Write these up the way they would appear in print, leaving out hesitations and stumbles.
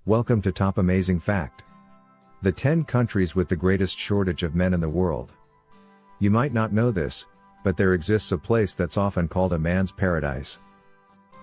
Welcome to Top Amazing Fact. The 10 countries with the greatest shortage of men in the world. You might not know this, but there exists a place that's often called a man's paradise.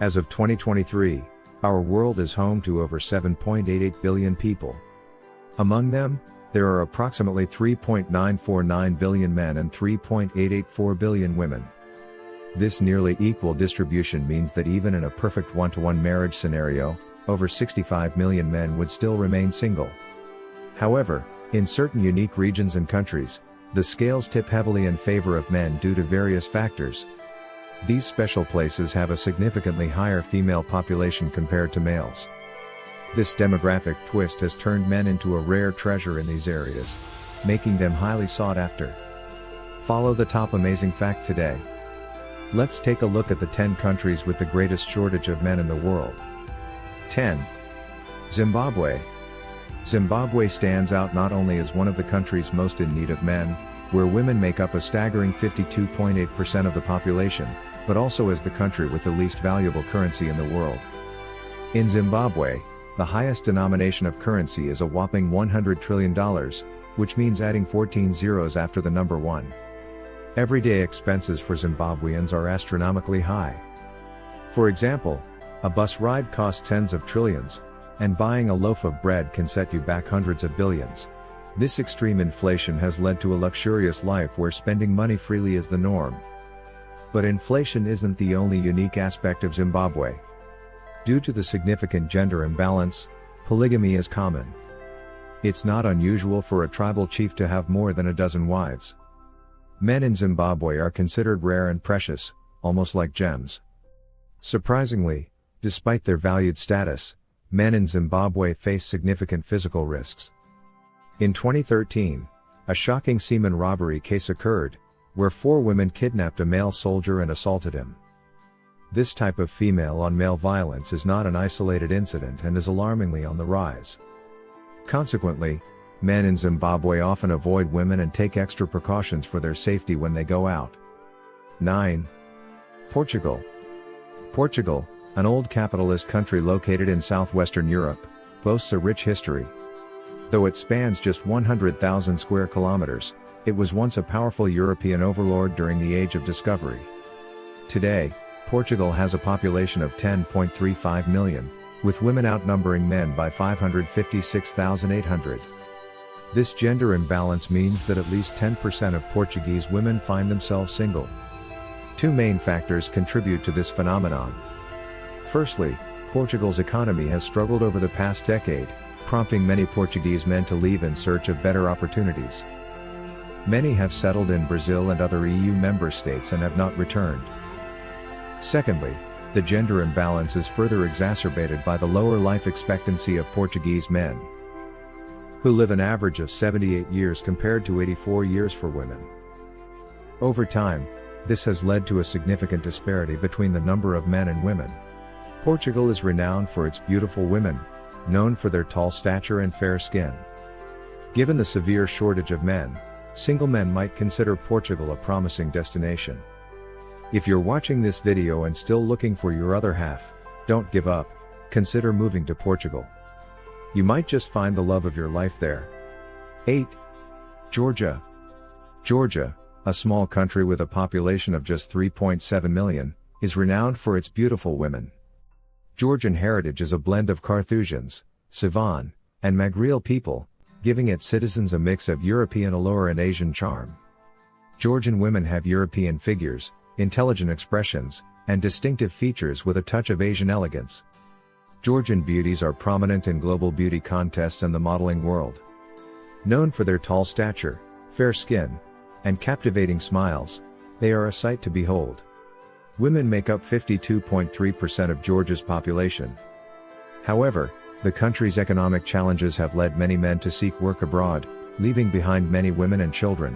As of 2023, our world is home to over 7.88 billion people. Among them, there are approximately 3.949 billion men and 3.884 billion women. This nearly equal distribution means that even in a perfect one-to-one marriage scenario, over 65 million men would still remain single. However, in certain unique regions and countries, the scales tip heavily in favor of men due to various factors. These special places have a significantly higher female population compared to males. This demographic twist has turned men into a rare treasure in these areas, making them highly sought after. Follow the top amazing fact today. Let's take a look at the 10 countries with the greatest shortage of men in the world. 10. Zimbabwe. Zimbabwe stands out not only as one of the countries most in need of men, where women make up a staggering 52.8% of the population, but also as the country with the least valuable currency in the world. In Zimbabwe, the highest denomination of currency is a whopping $100 trillion, which means adding 14 zeros after the number 1. Everyday expenses for Zimbabweans are astronomically high. For example, a bus ride costs tens of trillions, and buying a loaf of bread can set you back hundreds of billions. This extreme inflation has led to a luxurious life where spending money freely is the norm. But inflation isn't the only unique aspect of Zimbabwe. Due to the significant gender imbalance, polygamy is common. It's not unusual for a tribal chief to have more than a dozen wives. Men in Zimbabwe are considered rare and precious, almost like gems. Surprisingly, despite their valued status, men in Zimbabwe face significant physical risks. In 2013, a shocking seaman robbery case occurred, where 4 women kidnapped a male soldier and assaulted him. This type of female-on-male violence is not an isolated incident and is alarmingly on the rise. Consequently, men in Zimbabwe often avoid women and take extra precautions for their safety when they go out. 9. Portugal. Portugal, an old capitalist country located in southwestern Europe, boasts a rich history. Though it spans just 100,000 square kilometers, it was once a powerful European overlord during the Age of Discovery. Today, Portugal has a population of 10.35 million, with women outnumbering men by 556,800. This gender imbalance means that at least 10% of Portuguese women find themselves single. 2 main factors contribute to this phenomenon. Firstly, Portugal's economy has struggled over the past decade, prompting many Portuguese men to leave in search of better opportunities. Many have settled in Brazil and other EU member states and have not returned. Secondly, the gender imbalance is further exacerbated by the lower life expectancy of Portuguese men, who live an average of 78 years compared to 84 years for women. Over time, this has led to a significant disparity between the number of men and women. Portugal is renowned for its beautiful women, known for their tall stature and fair skin. Given the severe shortage of men, single men might consider Portugal a promising destination. If you're watching this video and still looking for your other half, don't give up, consider moving to Portugal. You might just find the love of your life there. 8. Georgia. Georgia, a small country with a population of just 3.7 million, is renowned for its beautiful women. Georgian heritage is a blend of Carthusians, Sivan, and Maghreel people, giving its citizens a mix of European allure and Asian charm. Georgian women have European figures, intelligent expressions, and distinctive features with a touch of Asian elegance. Georgian beauties are prominent in global beauty contests and the modeling world. Known for their tall stature, fair skin, and captivating smiles, they are a sight to behold. Women make up 52.3% of Georgia's population. However, the country's economic challenges have led many men to seek work abroad, leaving behind many women and children.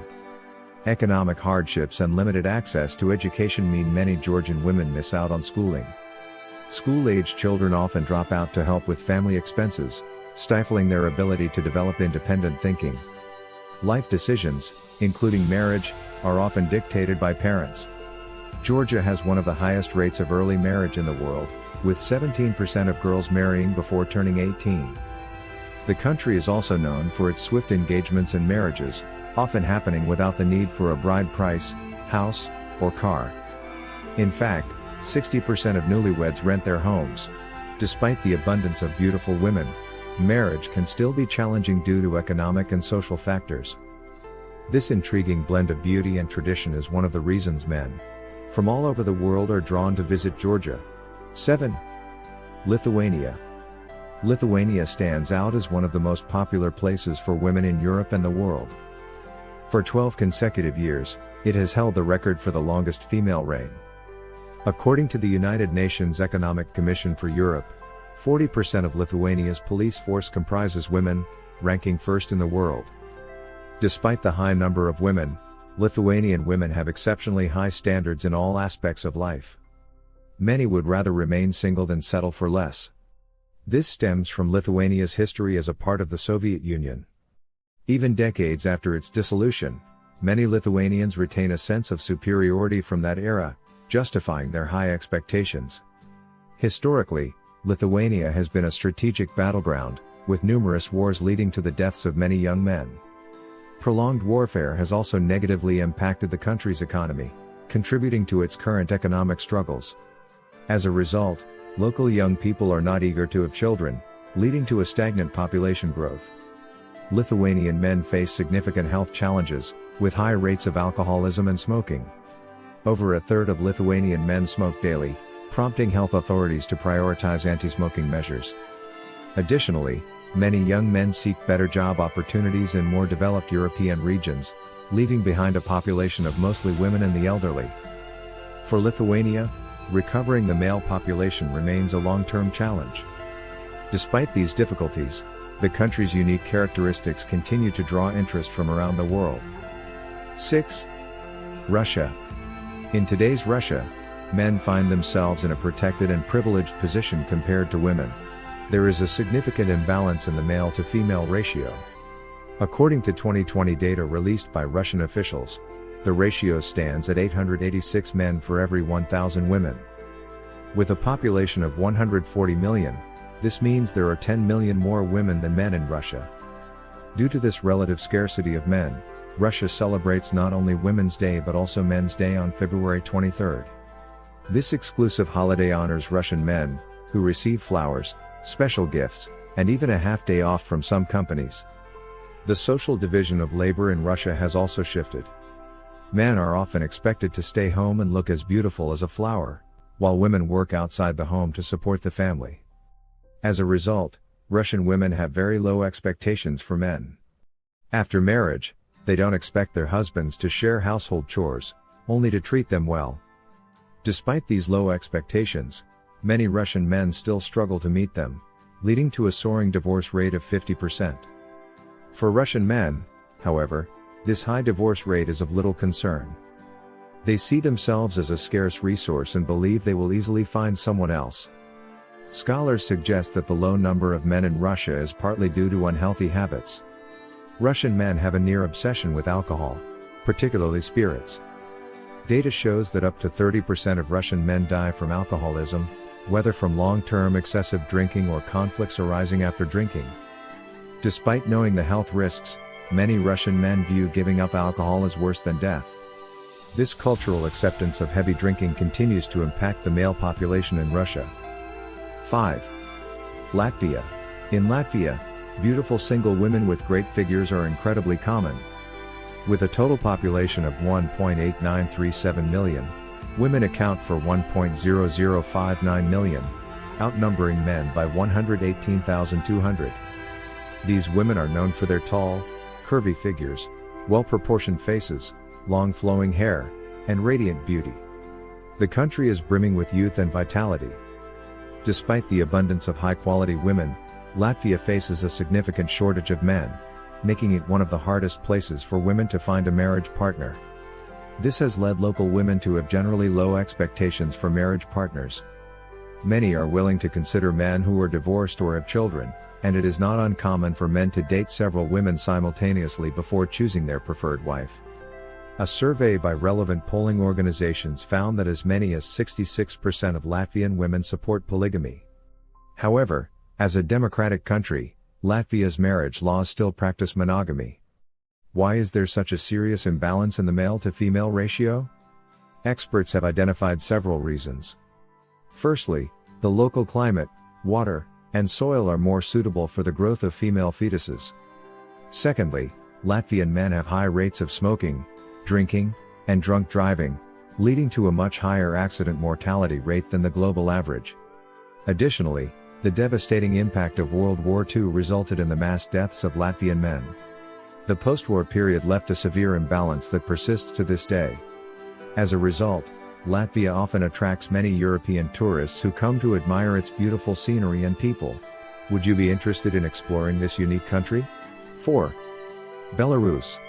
Economic hardships and limited access to education mean many Georgian women miss out on schooling. School-aged children often drop out to help with family expenses, stifling their ability to develop independent thinking. Life decisions, including marriage, are often dictated by parents. Georgia has one of the highest rates of early marriage in the world, with 17% of girls marrying before turning 18. The country is also known for its swift engagements and marriages, often happening without the need for a bride price, house, or car. In fact, 60% of newlyweds rent their homes. Despite the abundance of beautiful women, marriage can still be challenging due to economic and social factors. This intriguing blend of beauty and tradition is one of the reasons men from all over the world are drawn to visit Georgia. 7. Lithuania. Lithuania stands out as one of the most popular places for women in Europe and the world. For 12 consecutive years, it has held the record for the longest female reign. According to the United Nations Economic Commission for Europe, 40% of Lithuania's police force comprises women, ranking first in the world. Despite the high number of women, Lithuanian women have exceptionally high standards in all aspects of life. Many would rather remain single than settle for less. This stems from Lithuania's history as a part of the Soviet Union. Even decades after its dissolution, many Lithuanians retain a sense of superiority from that era, justifying their high expectations. Historically, Lithuania has been a strategic battleground, with numerous wars leading to the deaths of many young men. Prolonged warfare has also negatively impacted the country's economy, contributing to its current economic struggles. As a result, local young people are not eager to have children, leading to a stagnant population growth. Lithuanian men face significant health challenges, with high rates of alcoholism and smoking. Over a third of Lithuanian men smoke daily, prompting health authorities to prioritize anti-smoking measures. Additionally, many young men seek better job opportunities in more developed European regions, leaving behind a population of mostly women and the elderly. For Lithuania, recovering the male population remains a long-term challenge. Despite these difficulties, the country's unique characteristics continue to draw interest from around the world. 6. Russia. In today's Russia, men find themselves in a protected and privileged position compared to women. There is a significant imbalance in the male-to-female ratio. According to 2020 data released by Russian officials, the ratio stands at 886 men for every 1,000 women. With a population of 140 million, this means there are 10 million more women than men in Russia. Due to this relative scarcity of men, Russia celebrates not only Women's Day but also Men's Day on February 23. This exclusive holiday honors Russian men, who receive flowers, special gifts, and even a half-day off from some companies. The social division of labor in Russia has also shifted. Men are often expected to stay home and look as beautiful as a flower, while women work outside the home to support the family. As a result, Russian women have very low expectations for men. After marriage, they don't expect their husbands to share household chores, only to treat them well. Despite these low expectations, many Russian men still struggle to meet them, leading to a soaring divorce rate of 50%. For Russian men, however, this high divorce rate is of little concern. They see themselves as a scarce resource and believe they will easily find someone else. Scholars suggest that the low number of men in Russia is partly due to unhealthy habits. Russian men have a near obsession with alcohol, particularly spirits. Data shows that up to 30% of Russian men die from alcoholism, whether from long-term excessive drinking or conflicts arising after drinking. Despite knowing the health risks, many Russian men view giving up alcohol as worse than death. This cultural acceptance of heavy drinking continues to impact the male population in Russia. 5. Latvia. In Latvia, beautiful single women with great figures are incredibly common. With a total population of 1.8937 million, women account for 1.0059 million, outnumbering men by 118,200. These women are known for their tall, curvy figures, well-proportioned faces, long flowing hair, and radiant beauty. The country is brimming with youth and vitality. Despite the abundance of high-quality women, Latvia faces a significant shortage of men, making it one of the hardest places for women to find a marriage partner. This has led local women to have generally low expectations for marriage partners. Many are willing to consider men who are divorced or have children, and it is not uncommon for men to date several women simultaneously before choosing their preferred wife. A survey by relevant polling organizations found that as many as 66% of Latvian women support polygamy. However, as a democratic country, Latvia's marriage laws still practice monogamy. Why is there such a serious imbalance in the male-to-female ratio? Experts have identified several reasons. Firstly, the local climate, water, and soil are more suitable for the growth of female fetuses. Secondly, Latvian men have high rates of smoking, drinking, and drunk driving, leading to a much higher accident mortality rate than the global average. Additionally, the devastating impact of World War II resulted in the mass deaths of Latvian men. The post-war period left a severe imbalance that persists to this day. As a result, Latvia often attracts many European tourists who come to admire its beautiful scenery and people. Would you be interested in exploring this unique country? 4. Belarus.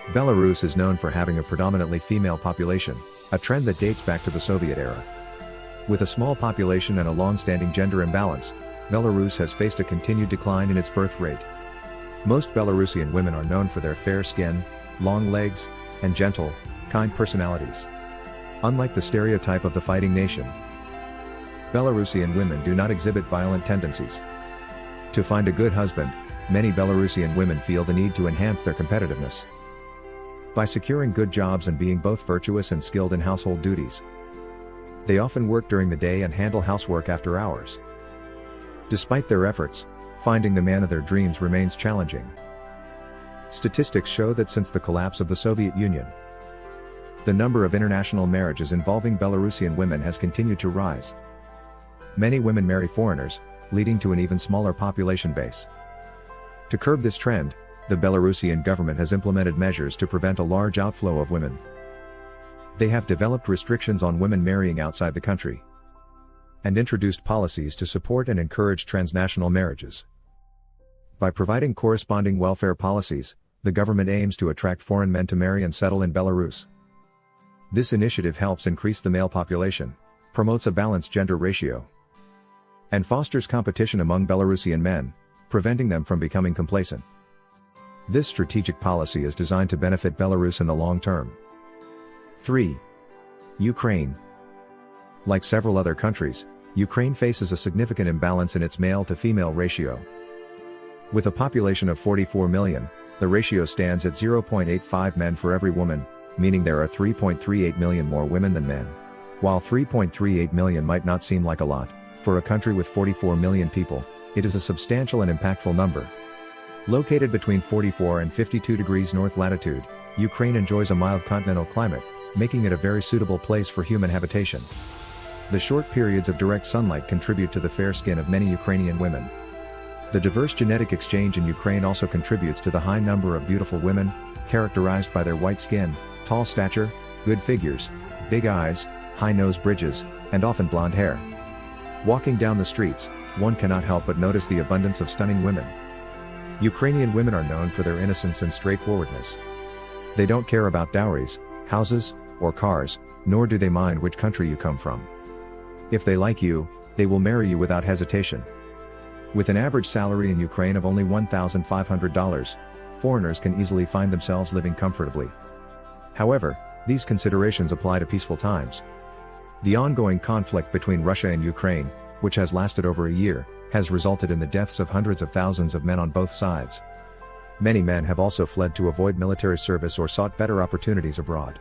Belarus is known for having a predominantly female population, a trend that dates back to the Soviet era. With a small population and a long-standing gender imbalance, Belarus has faced a continued decline in its birth rate. Most Belarusian women are known for their fair skin, long legs, and gentle, kind personalities. Unlike the stereotype of the fighting nation, Belarusian women do not exhibit violent tendencies. To find a good husband, many Belarusian women feel the need to enhance their competitiveness by securing good jobs and being both virtuous and skilled in household duties. They often work during the day and handle housework after hours. Despite their efforts, finding the man of their dreams remains challenging. Statistics show that since the collapse of the Soviet Union, the number of international marriages involving Belarusian women has continued to rise. Many women marry foreigners, leading to an even smaller population base. To curb this trend, the Belarusian government has implemented measures to prevent a large outflow of women. They have developed restrictions on women marrying outside the country and introduced policies to support and encourage transnational marriages. By providing corresponding welfare policies, the government aims to attract foreign men to marry and settle in Belarus. This initiative helps increase the male population, promotes a balanced gender ratio, and fosters competition among Belarusian men, preventing them from becoming complacent. This strategic policy is designed to benefit Belarus in the long term. 3. Ukraine. Like several other countries, Ukraine faces a significant imbalance in its male-to-female ratio. With a population of 44 million, the ratio stands at 0.85 men for every woman, meaning there are 3.38 million more women than men. While 3.38 million might not seem like a lot, for a country with 44 million people, it is a substantial and impactful number. Located between 44 and 52 degrees north latitude, Ukraine enjoys a mild continental climate, making it a very suitable place for human habitation. The short periods of direct sunlight contribute to the fair skin of many Ukrainian women. The diverse genetic exchange in Ukraine also contributes to the high number of beautiful women, characterized by their white skin, tall stature, good figures, big eyes, high nose bridges, and often blonde hair. Walking down the streets, one cannot help but notice the abundance of stunning women. Ukrainian women are known for their innocence and straightforwardness. They don't care about dowries, houses, or cars, nor do they mind which country you come from. If they like you, they will marry you without hesitation. With an average salary in Ukraine of only $1,500, foreigners can easily find themselves living comfortably. However, these considerations apply to peaceful times. The ongoing conflict between Russia and Ukraine, which has lasted over a year, has resulted in the deaths of hundreds of thousands of men on both sides. Many men have also fled to avoid military service or sought better opportunities abroad.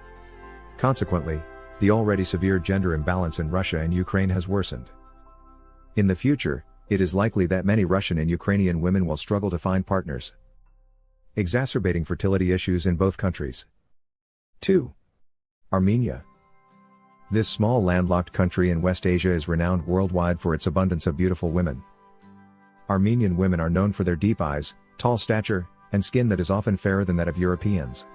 Consequently, the already severe gender imbalance in Russia and Ukraine has worsened. In the future, it is likely that many Russian and Ukrainian women will struggle to find partners, exacerbating fertility issues in both countries. 2. Armenia. This small landlocked country in West Asia is renowned worldwide for its abundance of beautiful women. Armenian women are known for their deep eyes, tall stature, and skin that is often fairer than that of Europeans.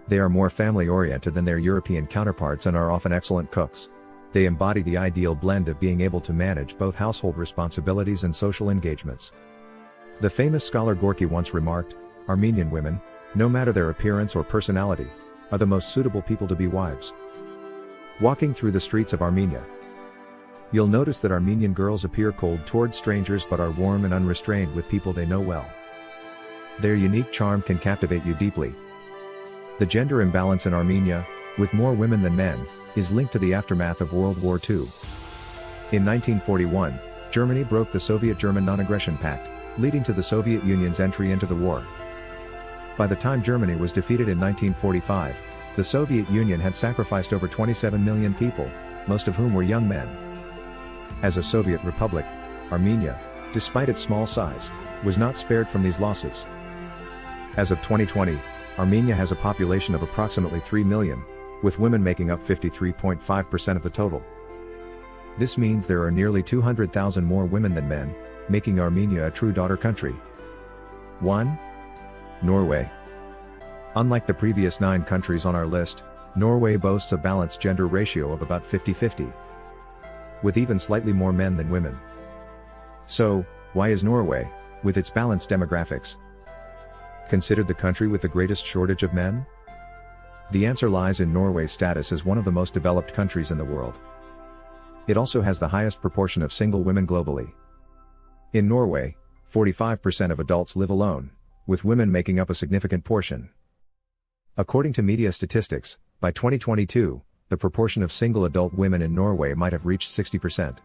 They are more family-oriented than their European counterparts and are often excellent cooks. They embody the ideal blend of being able to manage both household responsibilities and social engagements. The famous scholar Gorky once remarked, "Armenian women, no matter their appearance or personality, are the most suitable people to be wives." Walking through the streets of Armenia, you'll notice that Armenian girls appear cold toward strangers but are warm and unrestrained with people they know well. Their unique charm can captivate you deeply. The gender imbalance in Armenia, with more women than men, is linked to the aftermath of World War II. In 1941, Germany broke the Soviet-German Non-Aggression Pact, leading to the Soviet Union's entry into the war. By the time Germany was defeated in 1945, the Soviet Union had sacrificed over 27 million people, most of whom were young men. As a Soviet republic, Armenia, despite its small size, was not spared from these losses. As of 2020, Armenia has a population of approximately 3 million, with women making up 53.5% of the total. This means there are nearly 200,000 more women than men, making Armenia a true daughter country. 1. Norway. Unlike the previous 9 countries on our list, Norway boasts a balanced gender ratio of about 50-50. With even slightly more men than women. So, why is Norway, with its balanced demographics, considered the country with the greatest shortage of men? The answer lies in Norway's status as one of the most developed countries in the world. It also has the highest proportion of single women globally. In Norway, 45% of adults live alone, with women making up a significant portion. According to media statistics, by 2022, the proportion of single adult women in Norway might have reached 60%.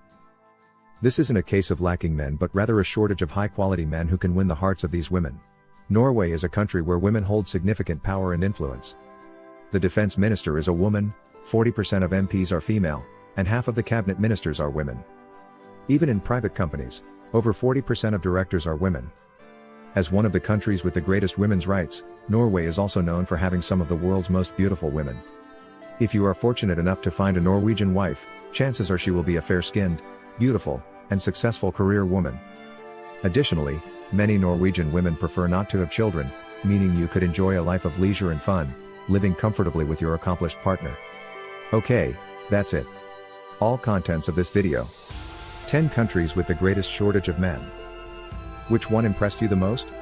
This isn't a case of lacking men but rather a shortage of high-quality men who can win the hearts of these women. Norway is a country where women hold significant power and influence. The defense minister is a woman, 40% of MPs are female, and half of the cabinet ministers are women. Even in private companies, over 40% of directors are women. As one of the countries with the greatest women's rights, Norway is also known for having some of the world's most beautiful women. If you are fortunate enough to find a Norwegian wife, chances are she will be a fair-skinned, beautiful, and successful career woman. Additionally, many Norwegian women prefer not to have children, meaning you could enjoy a life of leisure and fun, living comfortably with your accomplished partner. Okay, that's it. All contents of this video. 10 countries with the greatest shortage of men. Which one impressed you the most?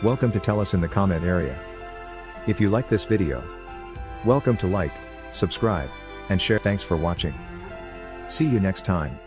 Welcome to tell us in the comment area. If you like this video, welcome to like, subscribe, and share. Thanks for watching. See you next time.